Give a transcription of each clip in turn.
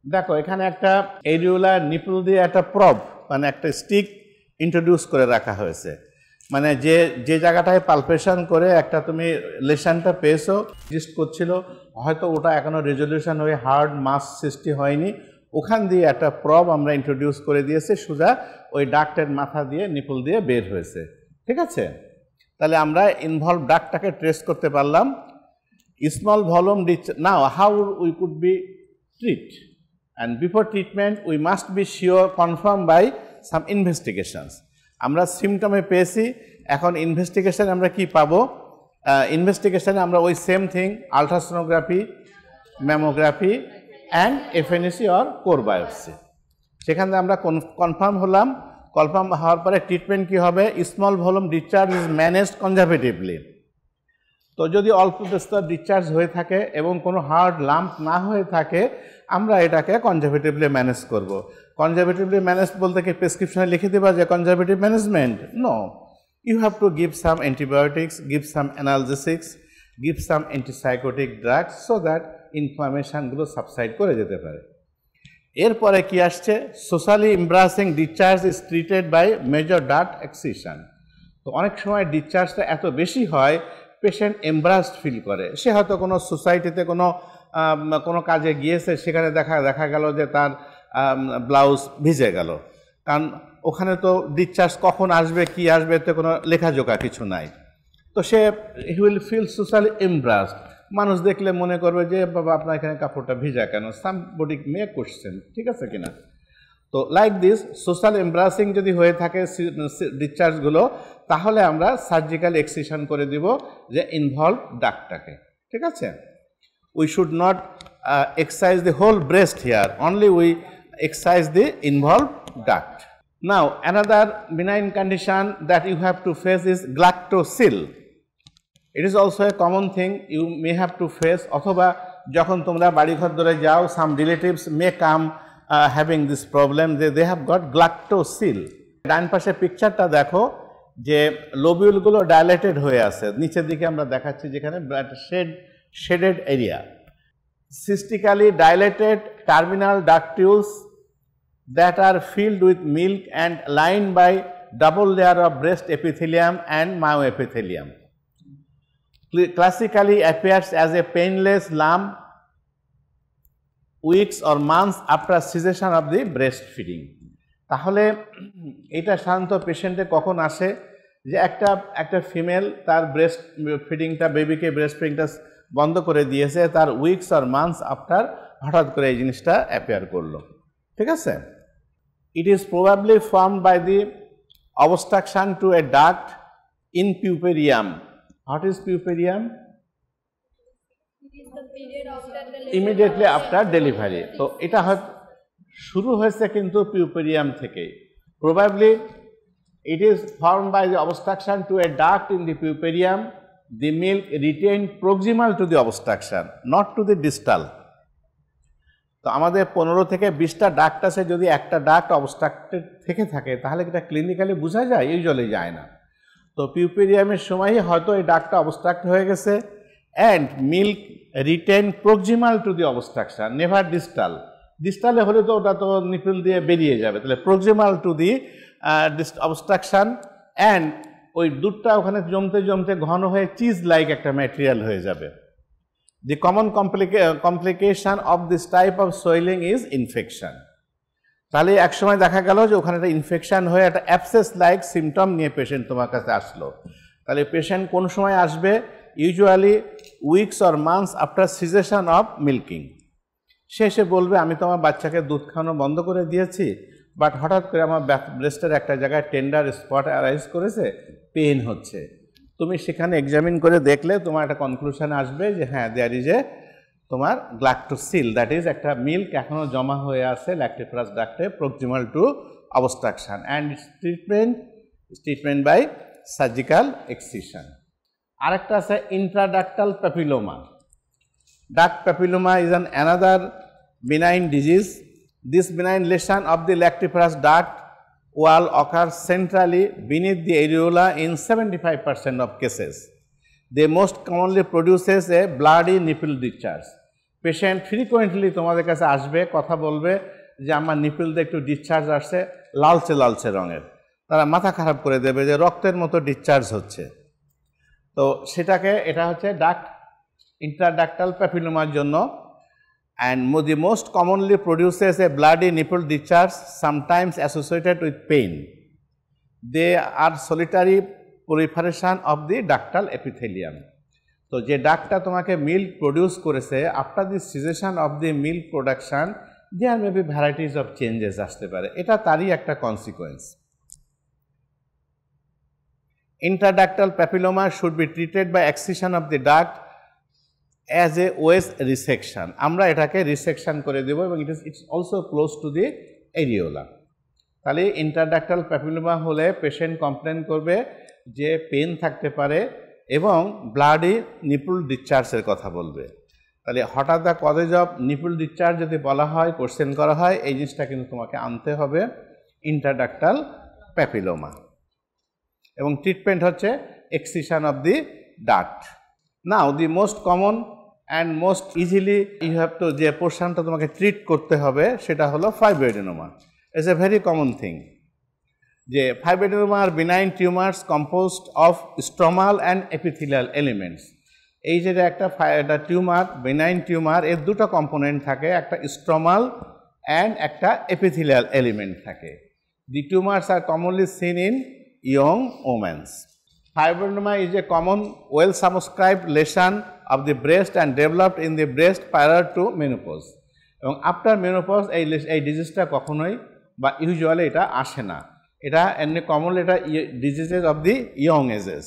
দেখো এখানে একটা এরিওলার নিপল দিয়ে একটা প্রব মানে একটা স্টিক ইন্ট্রোডিউস করে রাখা হয়েছে, মানে যে জায়গাটায় পালপেশন করে একটা তুমি লেশনটা পেয়েছো এক্সিস্ট করছিল, হয়তো ওটা এখনো রেজলিউশন হয়ে হার্ড মাস সৃষ্টি হয়নি, ওখান দিয়ে একটা প্রব আমরা ইন্ট্রোডিউস করে দিয়েছি, সোজা ওই ডাক্টের মাথা দিয়ে নিপল দিয়ে বের হয়েছে। ঠিক আছে, তাহলে আমরা ইনভলভ ডাক্টটাকে ট্রেস করতে পারলাম। Small volume now how we could be treat, and before treatment we must be sure confirmed by some investigations. আমরা সিমটমে পেয়েছি, এখন ইনভেস্টিগেশন আমরা কি পাবো? ইনভেস্টিগেশনে আমরা ওই same thing ultrasonography, mammography and FNAC or core biopsy, সেখানে আমরা কনফার্ম হলাম। কনফার্ম হওয়ার পরে ট্রিটমেন্ট কি হবে? Small volume discharge is managed conservatively. তো যদি অল্প বিস্তর ডিসচার্জ হয়ে থাকে এবং কোনো হার্ড লাম্প না হয়ে থাকে, আমরা এটাকে কনজারভেটিভলি ম্যানেজ করব। কনজারভেটিভলি ম্যানেজ বলতে কি প্রেসক্রিপশনে লিখে দেবা যে conservative management? No, you have to give some antibiotics, give some analgesics, give some antipsychotic drugs so that ইনফ্লামেশনগুলো সাবসাইড করে যেতে পারে। এরপরে কি আসছে? Socially embarrassing discharge is treated by major duct excision. তো অনেক সময় ডিসচার্জটা এত বেশি হয়, পেশেন্ট এমব্রাসড ফিল করে। সে হয়তো কোনো সোসাইটিতে কোনো কাজে গিয়েছে, সেখানে দেখা গেল যে তার ব্লাউজ ভিজে গেল, কারণ ওখানে তো ডিসচার্জ কখন আসবে কি আসবে তো কোনো লেখাজোকা কিছু নাই। তো সে হি উইল ফিল সোশ্যালি এমব্রাসড। মানুষ দেখলে মনে করবে যে বাবা আপনার এখানে কাপড়টা ভিজা কেন, সামবডি মে কোশ্চেন, ঠিক আছে কিনা? তো লাইক দিস সোশ্যাল এমব্রাসিং যদি হয়ে থাকে ডিসচার্জগুলো, তাহলে আমরা সার্জিক্যাল এক্সিশন করে দিব যে ইনভলভ ডাক্টটাকে। ঠিক আছে, we should not excise the whole breast here, only we excise the involved duct. Now another benign condition that you have to face is galactocele. It is also a common thing you may have to face, অথবা যখন তোমরা বাড়ি ঘর ধরে যাও, some relatives may come having this problem, they have got galactocele. ডান পাশে পিকচারটা দেখো যে লোবিউলগুলো ডাইলেটেড হয়ে আছে, নিচের দিকে আমরা দেখাচ্ছি যেখানে shaded area. Cystically dilated terminal ductules that are filled with milk and lined by double layer of breast epithelium and myoepithelium. Classically appears as a painless lump weeks or months after cessation of the breastfeeding. তাহলে এটা সাধারণত পেশেন্টে কখন আসে? যে একটা female তার breast ফিডিংটা, বেবিকে breast ফিডিংটা বন্ধ করে দিয়েছে, তার উইকস আর মান্থস আফটার হঠাৎ করে এই জিনিসটা অ্যাপিয়ার করলো। ঠিক আছে, it is probably formed by the obstruction to a duct in puerperium. What is puerperium? Immediately after delivery. তো এটা হয়তো শুরু হয়েছে কিন্তু পিউপেরিয়াম থেকে। Probably it is formed by the obstruction to a duct in the puparium, the milk retained proximal to the obstruction, not to the distal. তো আমাদের 15 থেকে 20টা ডাক্ট আছে, যদি একটা ডাক্ট অবস্ট্রাক্টেড থেকে থাকে তাহলে এটা ক্লিনিক্যালি বোঝা যায়? ইউজুয়ালি যায় না। তো পিউপেরিয়ামের সময়ই হয়তো এই ডাক্টটা অবস্ট্রাক্ট হয়ে গেছে, and milk retain proximal to the obstruction, never distal. ডিস্টালে হলে তো ওটা তো নিপল দিয়ে বেরিয়ে যাবে, তাহলে proximal to the obstruction, and ওই দুধটা ওখানে জমতে জমতে ঘন হয়ে চিজ লাইক একটা ম্যাটেরিয়াল হয়ে যাবে। দি common complication of this type of swelling is infection. তাহলে একসময় দেখা গেল যে ওখানে একটা ইনফেকশন হয়ে একটা অ্যাবসেস লাইক সিমটম নিয়ে পেশেন্ট তোমার কাছে আসলো। তাহলে পেশেন্ট কোন সময় আসবে? Usually weeks or months after cessation of milking. সে এসে বলবে আমি তো আমার বাচ্চাকে দুধ খাওয়ানো বন্ধ করে দিয়েছি, বাট হঠাৎ করে আমার ব্রেস্টের একটা জায়গায় টেন্ডার স্পট অ্যারাইজ করেছে, পেন হচ্ছে। তুমি সেখানে এক্সামিন করে দেখলে তোমার একটা কনক্লুশন আসবে যে হ্যাঁ, দেয়ার ইজ এ তোমার গ্লাক্টোসিল, দ্যাট ইজ একটা মিল্ক এখনও জমা হয়ে আছে ল্যাকটিফারাস ডাক্টে proximal to obstruction, and its treatment by surgical excision. আরেকটা আছে intraductal papilloma. Duct papilloma is another benign disease. This benign lesion of the lactiferous duct wall occurs centrally beneath the areola in 75% of cases. They most commonly produces a bloody nipple discharge. Patient frequently তোমাদের কাছে আসবে, কথা বলবে যে আমার nipple দিয়ে একটু discharge আসছে লালচে লালচে রঙের, তারা মাথা খারাপ করে দেবে যে রক্তের মতো ডিসচার্জ হচ্ছে। তো সেটাকে এটা হচ্ছে ডাক্ট ইন্ট্রাডাক্টাল প্যাপিলোমার জন্য। And the most commonly produces a bloody nipple discharge, sometimes associated with pain. They are solitary proliferation of the ductal epithelium. তো যে ডাক্টটা তোমাকে মিল্ক প্রডিউস করেছে, after the cessation of the milk production there may be varieties of changes আসতে পারে, এটা তারই একটা consequence. Intraductal papilloma should be treated by excision of the duct as a wedge resection. আমরা এটাকে রিসেকশন করে দেব এবং it's also close to the areola. তাহলে ইন্টারডাক্টাল প্যাপিলোমা হলে পেশেন্ট কমপ্লেন করবে যে পেন থাকতে পারে এবং ব্লাডি নিপল ডিসচার্জের কথা বলবে। তাহলে হঠাৎ the causes of nipple discharge যদি বলা হয়, কোশ্চেন করা হয়, এই জিনিসটা কিন্তু তোমাকে আনতে হবে ইন্টারডাক্টাল প্যাপিলোমা। এবং ট্রিটমেন্ট হচ্ছে excision of the duct. Now the most common and most easily you have to, যে পোর্শনটা তোমাকে ট্রিট করতে হবে সেটা হলো fibroadenoma. It's a very common thing. যে fibroadenoma are benign tumours composed of stromal and epithelial elements. এই যে একটা টিউমার, বেনাইন টিউমার, এর দুটো কম্পোনেন্ট থাকে, একটা স্ট্রমাল অ্যান্ড একটা এপিথেলিয়াল এলিমেন্ট থাকে। The tumours are commonly seen in young womens. Fibroadenoma is a common well circumscribed lesion of the breast and developed in the breast prior to menopause. এবং after menopause এই ডিজিজটা কখনোই বা usually এটা আসে না। এটা এমনি কমনলি এটা diseases of the young ages.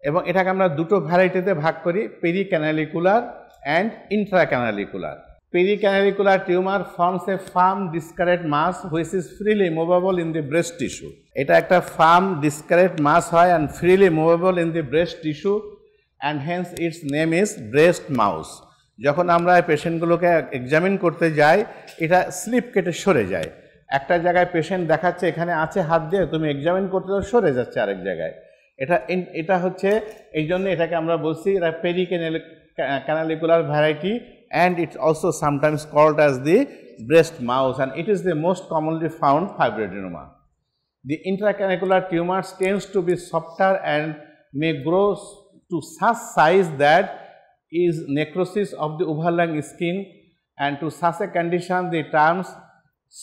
এবং এটাকে আমরা দুটো ভ্যারাইটিতে ভাগ করি, pericanalicular and intracanalicular. Pericanalicular tumor forms a firm discrete mass which is freely movable in the breast tissue. এটা একটা firm discrete mass হয় and freely movable in the breast tissue and hence its name is breast mouse. যখন আমরা পেশেন্টগুলোকে examine করতে যাই, এটা slip কেটে সরে যায়। একটা জায়গায় পেশেন্ট দেখাচ্ছে এখানে আছে হাত দিয়ে, তুমি এক্সামিন করতে সরে যাচ্ছে আরেক জায়গায়। এটা হচ্ছে এই জন্য এটাকে আমরা বলছি এটা pericanalicular variety, and it's also sometimes called as the breast mouse, and it is the most commonly found fibroadenoma. The intracranicular tumors tends to be softer and may grow to such size that is necrosis of the overlying skin, and to such a condition the terms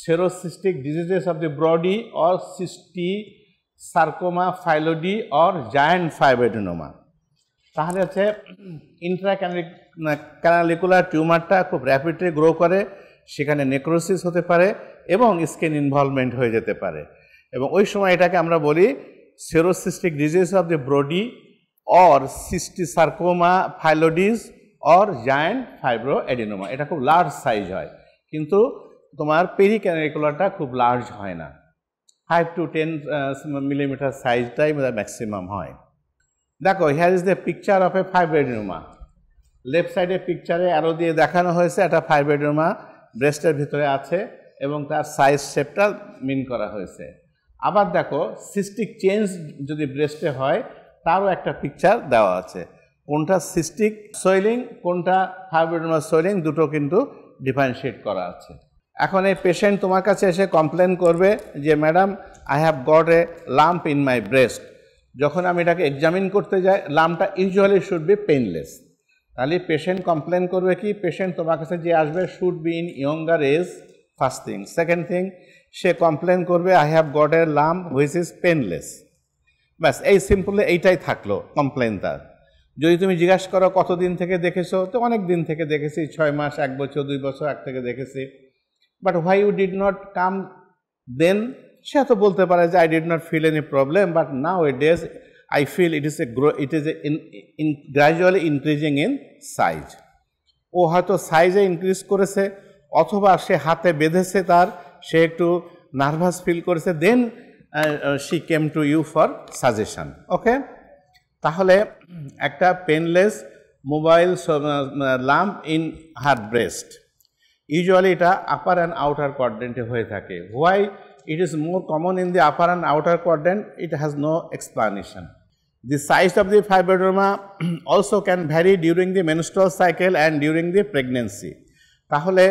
serocystic diseases of the body or cystic-sarcoma phyllodi or giant fibroadenoma. তাহলে হচ্ছে ইন্ট্রাক্যানালিকুলার টিউমারটা খুব rapidly grow করে, সেখানে necrosis হতে পারে এবং skin involvement হয়ে যেতে পারে, এবং ওই সময় এটাকে আমরা বলি serocystic disease of the Brodie or cystosarcoma phyllodes or giant fibroadenoma. এটা খুব লার্জ সাইজ হয়, কিন্তু তোমার পেরিক্যানালিকুলারটা খুব লার্জ হয় না, 5 to 10 মিলিমিটার সাইজটাই ম্যাক্সিমাম হয়। দেখো, here is the picture of a fibroadenoma. Left সাইডে পিকচারে অ্যারো দিয়ে দেখানো হয়েছে একটা ফাইব্রোএডিনোমা ব্রেস্টের ভিতরে আছে এবং তার সাইজ শেপটা মিন করা হয়েছে। আবার দেখো, সিস্টিক চেঞ্জ যদি ব্রেস্টে হয় তারও একটা পিকচার দেওয়া আছে, কোনটা সিস্টিক সোয়েলিং কোনটা ফাইব্রোএডিনোমা সোয়েলিং, দুটো কিন্তু ডিফারেন্সিয়েট করা আছে। এখন এই পেশেন্ট তোমার কাছে এসে কমপ্লেন করবে যে madam I have got a lump in my breast. যখন আমি এটাকে এক্সামিন করতে যাই, লাম্পটা ইউজুয়ালি শুড বি পেইনলেস। তাহলে পেশেন্ট কমপ্লেন করবে কি, পেশেন্ট তোমার কাছে যে আসবে should be in younger age, first thing. Second thing, সে কমপ্লেন করবে I have got a lump which is painless. ব্যাস, এই সিম্পলি এইটাই থাকলো কমপ্লেন তার। যদি তুমি জিজ্ঞাসা করো কতদিন থেকে দেখেছো, তো অনেক দিন থেকে দেখেছি, 6 মাস, 1 বছর, 2 বছর আগ থেকে দেখেছি। But why you did not come then, সে তো বলতে পারে যে I did not feel any problem, but nowadays I feel it is gradually increasing in size. ও হয়তো সাইজে ইনক্রিজ করেছে, অথবা সে হাতে বেঁধেছে তার, সে একটু নার্ভাস ফিল করেছে, দেন she came to you for suggestion. ওকে, তাহলে একটা painless mobile lump in her breast, usually এটা আপার অ্যান্ড আউটার কোয়াড্রেন্টে হয়ে থাকে। Why it is more common in the upper and outer quadrant, it has no explanation. The size of the fibroadenoma also can vary during the menstrual cycle and during the pregnancy. তাহলে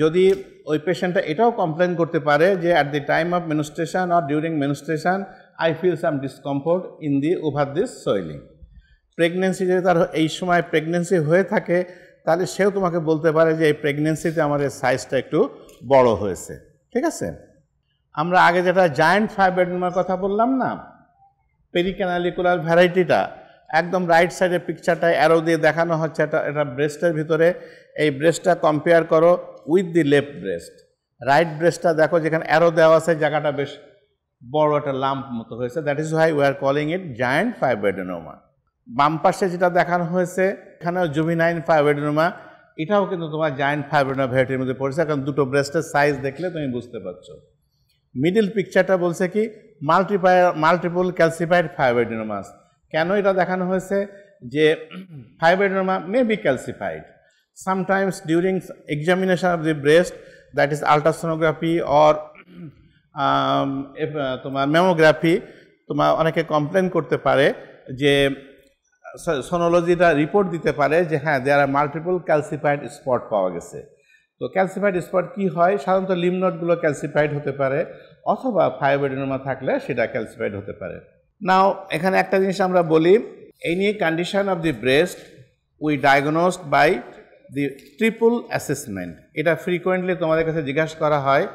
যদি ওই পেশেন্টটা এটাও complain করতে পারে যে at the time of menstruation or during menstruation I feel some discomfort in the over this swelling. Pregnancy যদি তার এই সময় প্রেগনেন্সি হয়ে থাকে তাহলে সেও তোমাকে বলতে পারে যে এই প্রেগনেন্সিতে আমার এই সাইজটা একটু বড় হয়েছে, ঠিক আছে? আমরা আগে যেটা জায়ান্ট ফাইব্রোডেনোমার কথা বললাম না, পেরিক্যানালিকুলার ভ্যারাইটিটা, একদম রাইট সাইডের পিকচারটা অ্যারো দিয়ে দেখানো হচ্ছে, এটা ব্রেস্টের ভিতরে। এই ব্রেস্টটা কম্পেয়ার করো with the left breast. Right ব্রেস্টটা দেখো যেখানে অ্যারো দেওয়া আছে জায়গাটা বেশ বড় একটা লাম্প মতো হয়েছে, that is why we are calling it giant fibroadenoma. বাম পাশে যেটা দেখানো হয়েছে এখানেও জুভিনাইল ফাইব্রোডেনোমা, এটাও কিন্তু তোমার জায়ান্ট ফাইব্রোডেনোমা ভ্যারাইটির মধ্যে পড়েছে, কারণ দুটো ব্রেস্টের সাইজ দেখলে তুমি বুঝতে পারছো। মিডল পিকচারটা বলছে কি মাল্টিপল ক্যালসিফাইড ফাইব্রোডেনোমাস। কেন এটা দেখানো হয়েছে যে fibroadenoma may be calcified sometimes during examination of the breast, that is ultrasonography or তোমার মেমোগ্রাফি। তোমার অনেকে কমপ্লেন করতে পারে যে সোনোলজিটা রিপোর্ট দিতে পারে যে হ্যাঁ দেয়ার আর মাল্টিপল ক্যালসিফাইড স্পট পাওয়া গেছে। তো ক্যালসিফাইড স্পট কি হয়? সাধারণত লিম্ফ নোডগুলো ক্যালসিফাইড হতে পারে, অথবা ফাইব্রোডেনোমা থাকলে সেটা ক্যালসিফাইড হতে পারে। নাও এখানে একটা জিনিস আমরা বলি, any condition of the breast we diagnosed by the triple assessment. এটা ফ্রিকোয়েন্টলি তোমাদের কাছে জিজ্ঞাসা করা হয়,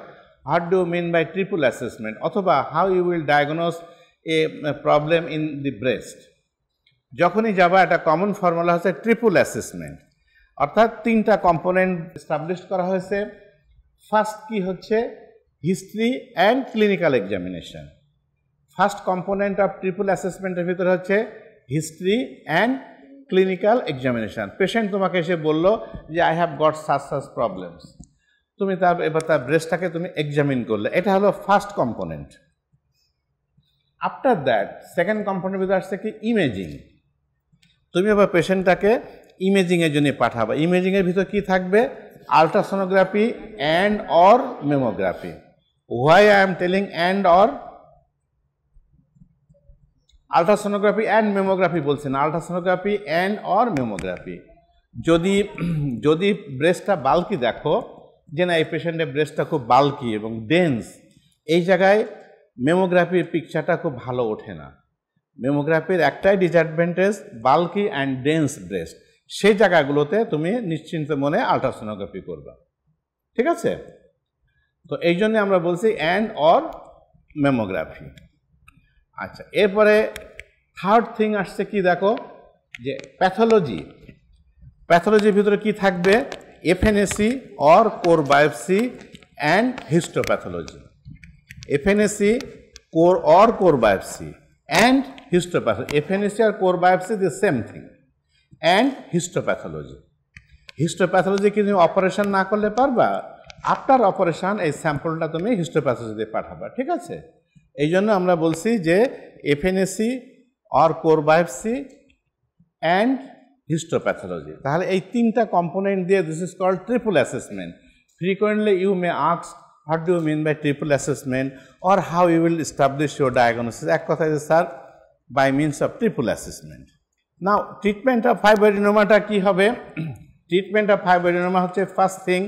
what do mean by triple assessment, অথবা how you will diagnose a problem in the breast. যখনই যাবা একটা কমন ফর্মুলা হচ্ছে ট্রিপল অ্যাসেসমেন্ট, অর্থাৎ তিনটা কম্পোনেন্ট এস্টাবলিশ করা হয়েছে। ফার্স্ট কি হচ্ছে history and clinical examination. First component of triple অ্যাসেসমেন্টের ভিতরে হচ্ছে history and clinical examination. Patient তোমাকে এসে বলল যে I have got such problems, তুমি এবার তার ব্রেস্টটাকে তুমি এক্সামিন করলে, এটা হলো first component. After that second কম্পোনেন্টের ভিতরে আসছে কি ইমেজিং। তুমি এবার পেশেন্টটাকে ইমেজিংয়ের জন্য পাঠাবা। ইমেজিংয়ের ভিতর কি থাকবে? Ultrasonography and or mammography. Why I am telling and or? Ultrasonography and mammography বলছি না, আল্ট্রাসোনোগ্রাফি অ্যান্ড অর মেমোগ্রাফি। যদি ব্রেস্টটা বাল্কি দেখো যে না এই পেশেন্টের ব্রেস্টটা খুব বাল্কি এবং ডেন্স, এই জায়গায় মেমোগ্রাফির পিকচারটা খুব ভালো ওঠে না। মেমোগ্রাফির একটাই disadvantage, bulky and dense breast. সেই জায়গাগুলোতে তুমি নিশ্চিন্ত মনে আল্ট্রাসোনোগ্রাফি করবা, ঠিক আছে? তো এই জন্য আমরা বলছি অ্যান্ড অর মেমোগ্রাফি। আচ্ছা, এরপরে থার্ড থিং আসছে কি দেখো, যে প্যাথোলজি। প্যাথোলজির ভিতরে কি থাকবে? FNAC or core biopsy and histopathology. FNAC or core biopsy and histopathology. FNAC or core biopsy the same thing, and histopathology. Histopathology কি তুমি অপারেশন না করলে পারবা? আফটার অপারেশন এই স্যাম্পলটা তুমি হিস্টোপ্যাথোলজিতে পাঠাবা, ঠিক আছে? এই জন্য আমরা বলছি যে FNAC or core biopsy and histopathology. তাহলে এই তিনটা কম্পোনেন্ট দিয়ে this is called triple assessment. Frequently you may ask what do you mean by triple assessment or how you will establish your diagnosis? এক কথা যে sir by means of triple assessment. Now treatment of fibroadenoma কি হবে? Treatment of fibroadenoma হচ্ছে first thing,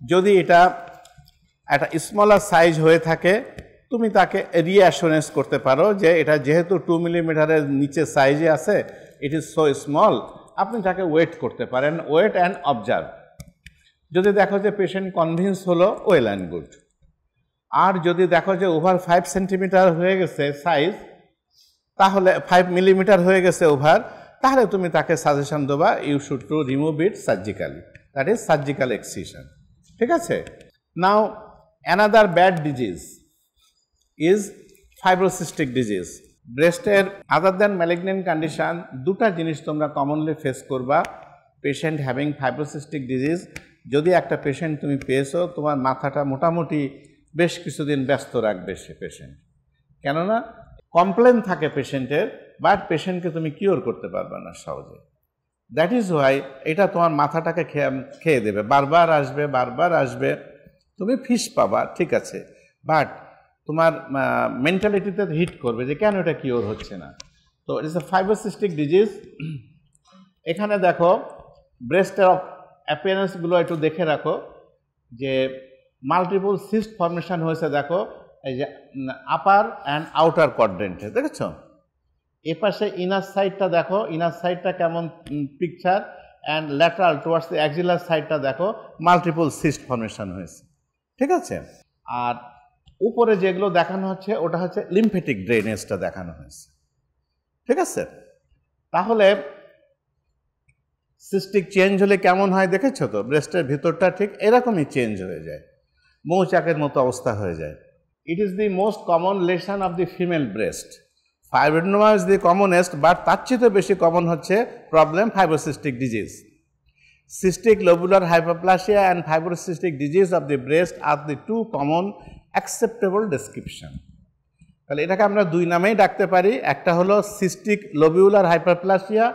যদি এটা একটা smaller size হয়ে থাকে তুমি তাকে রিঅ্যাসুরেন্স করতে পারো যে এটা যেহেতু 2 মিলিমিটারের নিচে সাইজে আছে, ইট ইজ সো স্মল, আপনি তাকে ওয়েট করতে পারেন, ওয়েট অ্যান্ড অবজার্ভ। যদি দেখো যে পেশেন্ট কনভিন্স হলো, ওয়েল অ্যান্ড গুড। আর যদি দেখো যে ওভার 5 সেন্টিমিটার হয়ে গেছে সাইজ, তাহলে 5 মিলিমিটার হয়ে গেছে ওভার, তাহলে তুমি তাকে সাজেশন দেবা you should to remove it surgically, that is surgical excision, ঠিক আছে? Now another bad disease is fibrocystic disease. ব্রেস্টের আদার দ্যান ম্যালিগনেন্ট কন্ডিশন দুটা জিনিস তোমরা কমনলি ফেস করবা পেশেন্ট হ্যাভিং ফাইব্রোসিস্টিক ডিজিজ। যদি একটা পেশেন্ট তুমি পেয়েছো, তোমার মাথাটা মোটামুটি বেশ কিছুদিন ব্যস্ত রাখবে সে পেশেন্ট, কেননা কমপ্লেন থাকে পেশেন্টের, বাট পেশেন্টকে তুমি কিওর করতে পারবে না সহজে। দ্যাট ইজ ওয়াই এটা তোমার মাথাটাকে খেয়ে দেবে, বারবার আসবে, তুমি ফিস পাবা, ঠিক আছে, বাট তোমার মেন্টালিটিতে হিট করবে যে কেন এটা কিওর হচ্ছে না। তো it is a fibrocystic disease. এখানে দেখো ব্রেস্টের অ্যাপিয়ারেন্সগুলো একটু দেখে রাখো যে মাল্টিপল সিস্ট ফর্মেশন হয়েছে। দেখো এই যে আপার অ্যান্ড আউটার কোয়াড্রেন্টে দেখেছ, এ পাশে ইনার সাইডটা দেখো, ইনার সাইডটা কেমন picture, and lateral towards the axillary সাইডটা দেখো মাল্টিপল সিস্ট ফর্মেশন হয়েছে, ঠিক আছে। আর উপরে যেগুলো দেখানো হচ্ছে ওটা হচ্ছে লিম্ফেটিক ড্রেনেজটা দেখানো হয়েছে, ঠিক আছে। তাহলে সিস্টিক চেঞ্জ হলে কেমন হয় দেখেছো তো, ব্রেস্টের ভিতরটা ঠিক এরকমই চেঞ্জ হয়ে যায়, মৌচাকের মতো অবস্থা হয়ে যায়। It is the most common lesion of the female breast. Fibroadenoma is the commonest, but তার চেয়ে বেশি কমন হচ্ছে problem fibrocystic disease. Cystic lobular hyperplasia and fibrocystic disease of the breast are the two common acceptable description. তাহলে এটাকে আমরা দুই নামেই ডাকতে পারি, একটা হলো সিস্টিক লোবিউলার হাইপারপ্লাসিয়া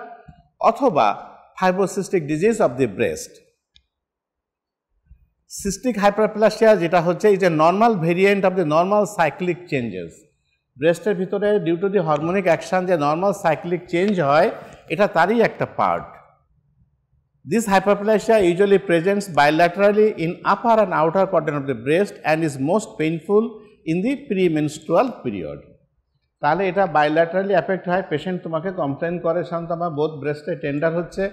অথবা fibrocystic disease of the breast. Cystic hyperplasia যেটা হচ্ছে is a normal variant of the normal cyclic changes. ব্রেস্টের ভিতরে due to the hormonic action যে নর্মাল সাইক্লিক চেঞ্জ হয়, এটা তারই একটা part. This hyperplasia usually presents bilaterally in upper and outer quadrant of the breast and is most painful in the premenstrual period. তাহলে এটা bilaterally effect হয়, patient তোমাকে complain করে শান্ত আমার বোথ ব্রেস্টে টেন্ডার হচ্ছে,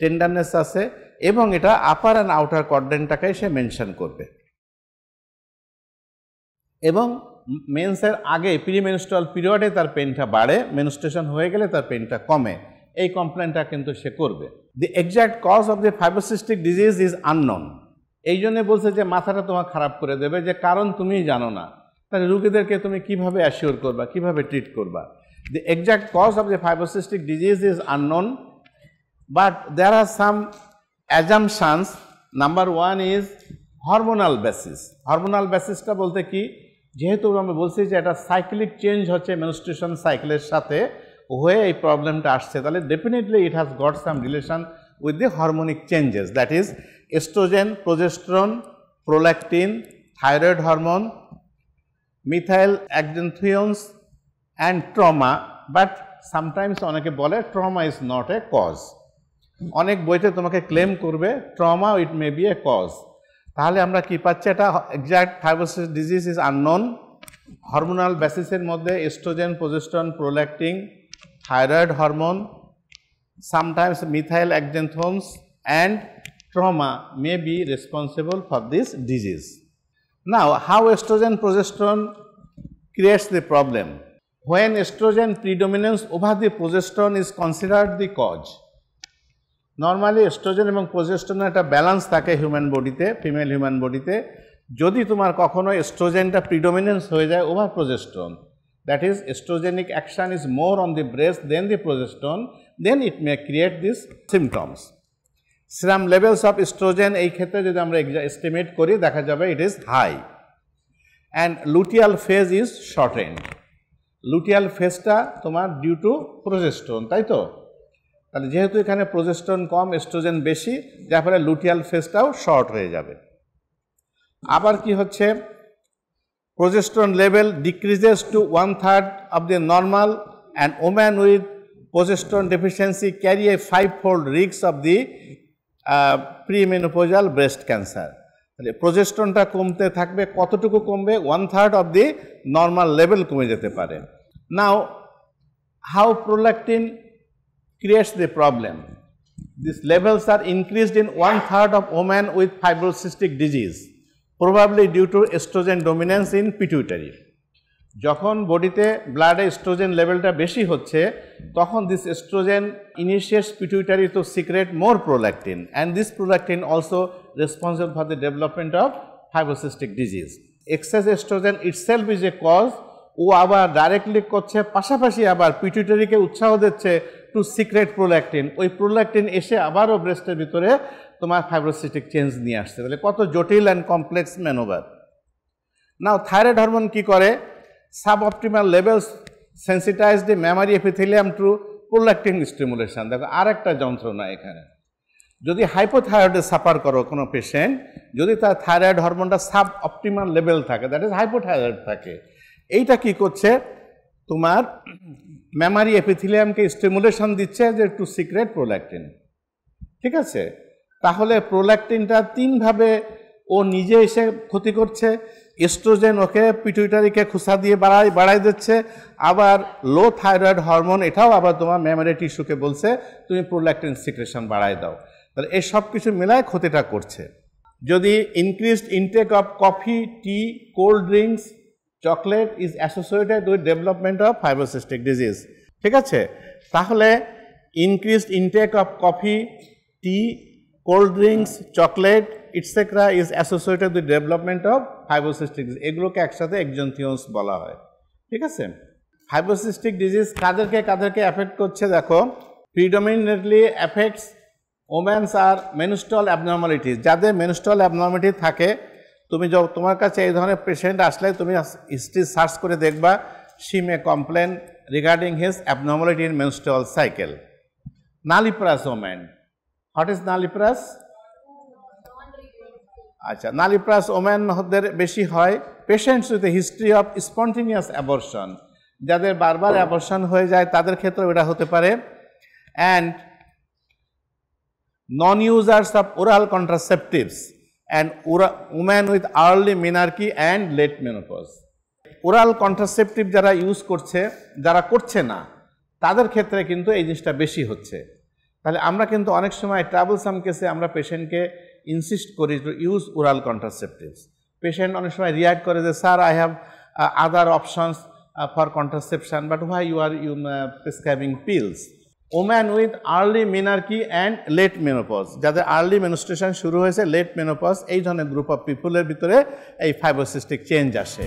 টেন্ডারনেস আছে, এবং এটা আপার অ্যান্ড আউটার কোয়াড্রেন্টটাকে সে মেনশন করবে। এবং মেন্সের আগে প্রিমেনস্ট্রুয়াল পিরিয়ডে তার পেনটা বাড়ে, মেনস্ট্রুয়েশন হয়ে গেলে তার পেনটা কমে, এই কমপ্লেনটা কিন্তু সে করবে। The exact cause of the fibrocystic disease is unknown. এই জন্য বলছে যে মাথাটা তোমার খারাপ করে দেবে, যে কারণ তুমি জানো না, তাহলে রোগীদেরকে তুমি কিভাবে অ্যাসিওর করবা, কিভাবে ট্রিট করবা। The exact cause of the fibrocystic disease is unknown, but there are some assumptions. Number one is hormonal basis. Hormonal বেসিসটা বলতে কি, যেহেতু আমরা বলছি যে এটা সাইক্লিক চেঞ্জ হচ্ছে মেনস্ট্রুয়েশন সাইকেলের সাথে হয়ে এই প্রবলেমটা আসছে, তাহলে definitely it has got some relation with the hormonic changes, that is oestrogen, progesterone, prolactin, thyroid hormone, methyl xanthines and trauma. But sometimes অনেকে বলে trauma is not a cause. অনেক বইতে তোমাকে ক্লেম করবে trauma it may be a cause. তাহলে আমরা কি পাচ্ছি, এটা exact fibrosis disease is unknown. Hormonal বেসিসের মধ্যে oestrogen, progesterone, prolactin, thyroid hormone, sometimes methyl acanthones and trauma may be responsible for this disease. Now, how estrogen progesterone creates the problem? When estrogen predominance over the progesterone is considered the cause. Normally estrogen এবং progesterone একটা balance থাকে human বডিতে, female human বডিতে। যদি তোমার কখনো এস্ট্রোজেনটা প্রিডোমিনেন্স হয়ে যায় over progesterone, that is estrogenic action is more on the breast than the progesterone, then it may create these symptoms. Serum levels of estrogen এই ক্ষেত্রে যদি আমরা estimate করি দেখা যাবে it is high and luteal phase is shortened. luteal phase-টা তোমার due to progesterone, তাই তো? তাহলে যেহেতু এখানে progesterone কম, estrogen বেশি, যার ফলে luteal phase-টাও শর্ট হয়ে যাবে। আবার কি হচ্ছে, progesterone level decreases to 1/3 of the normal, and women with progesterone deficiency carry a 5-fold risk of the premenopausal breast cancer. তাহলে প্রোজেস্টেরনটা কমতে থাকবে, কতটুকু কমবে, 1/3 of the normal level কমে যেতে পারে। Now, how prolactin creates the problem? These levels are increased in 1/3 of women with fibrocystic disease, probably due to estrogen dominance in pituitary. যখন বডিতে ব্লাডে এস্ট্রোজেন লেভেলটা বেশি হচ্ছে, তখন this oestrogen initiates pituitary to secrete more prolactin, and this prolactin also responsible for the development of fibrocystic disease. Excess oestrogen itself is a cause, ও আবার directly করছে, পাশাপাশি আবার পিটুইটারিকে উৎসাহ দিচ্ছে টু সিক্রেট প্রোল্যাকটিন। ওই প্রোল্যাকটিন এসে আবারও ব্রেস্টের ভিতরে তোমার ফাইব্রোসিস্টিক চেঞ্জ নিয়ে আসছে। তাহলে কত জটিল অ্যান্ড কমপ্লেক্স ম্যানোভার। নাও থাইরয়েড হরমোন কি করে, suboptimal levels sensitise the mammary epithelium to prolactin stimulation. দেখো আর একটা যন্ত্রণা এখানে, যদি হাইপোথাইরয়েডে সাফার করো কোনো পেশেন্ট, যদি তার থাইরয়েড হরমোনটা সাব অপটিমাল লেভেল থাকে, দ্যাট ইজ হাইপোথাইরয়েড থাকে, এইটা কি করছে, তোমার মেমারি এপিথেলিয়ামকে স্টিমুলেশন দিচ্ছে যে টু সিক্রেট প্রোল্যাকটিন। ঠিক আছে, তাহলে প্রোল্যাকটিনটা তিনভাবে ও নিজে এসে ক্ষতি করছে। এস্ট্রোজেন ওকে পিটুইটারিকে খুসা দিয়ে বাড়াই দিচ্ছে, আবার লো থাইরয়েড হরমোন এটাও আবার তোমার মেমোরি টিস্যুকে বলছে তুমি প্রোল্যাকটিন সিক্রেশন বাড়াই দাও। তাহলে এই সব কিছু মিলায় ক্ষতিটা করছে। যদি increased intake of coffee, T, cold drinks, chocolate is associated with development of fibrocystic disease. ঠিক আছে, তাহলে increased intake of coffee, T, cold drinks, chocolate et cetera is associated with development of fibrocystic disease. এগুলোকে একসাথে এক্সন্থিওন্স বলা হয়। ঠিক আছে, fibrocystic disease কাদেরকে এফেক্ট করছে দেখো, প্রিডমিনেন্টলি এফেক্টস ওমেন্স আর মেনস্ট্রুয়াল অ্যাবনর্মালিটিস। যাদের মেনস্ট্রুয়াল অ্যাবনর্মালিটি থাকে, তুমি তোমার কাছে এই ধরনের পেশেন্ট আসলে তুমি হিস্ট্রি সার্চ করে দেখবা, she may complain regarding his abnormality in menstrual cycle. Nulliparous women, what is nulliparous? আচ্ছা, নালিপ্রাস ওমেনদের বেশি হয়। Patients with a history of spontaneous abortion, যাদের বারবার অ্যাবর্শন হয়ে যায় তাদের ক্ষেত্রে এটা হতে পারে। And non-users of oral contraceptives and women with early menarche and late menopause. Oral contraceptive যারা ইউজ করছে, যারা করছে না, তাদের ক্ষেত্রে কিন্তু এই জিনিসটা বেশি হচ্ছে। তাহলে আমরা কিন্তু অনেক সময় ট্রাবলসাম কেসে আমরা পেশেন্টকে ইনসিস্ট করি to use oral contraceptives. Patient অনেক সময় রিয়াক্ট করে যে sir I have other options for contraception, but why you are prescribing pills. Woman with early menarche and late menopause, যাদের আর্লি মেনস্ট্রুয়েশন শুরু হয়েছে, লেট মেনোপজ, এই ধরনের গ্রুপ অফ পিপুলের ভিতরে এই ফাইব্রোসিস্টিক চেঞ্জ আসে।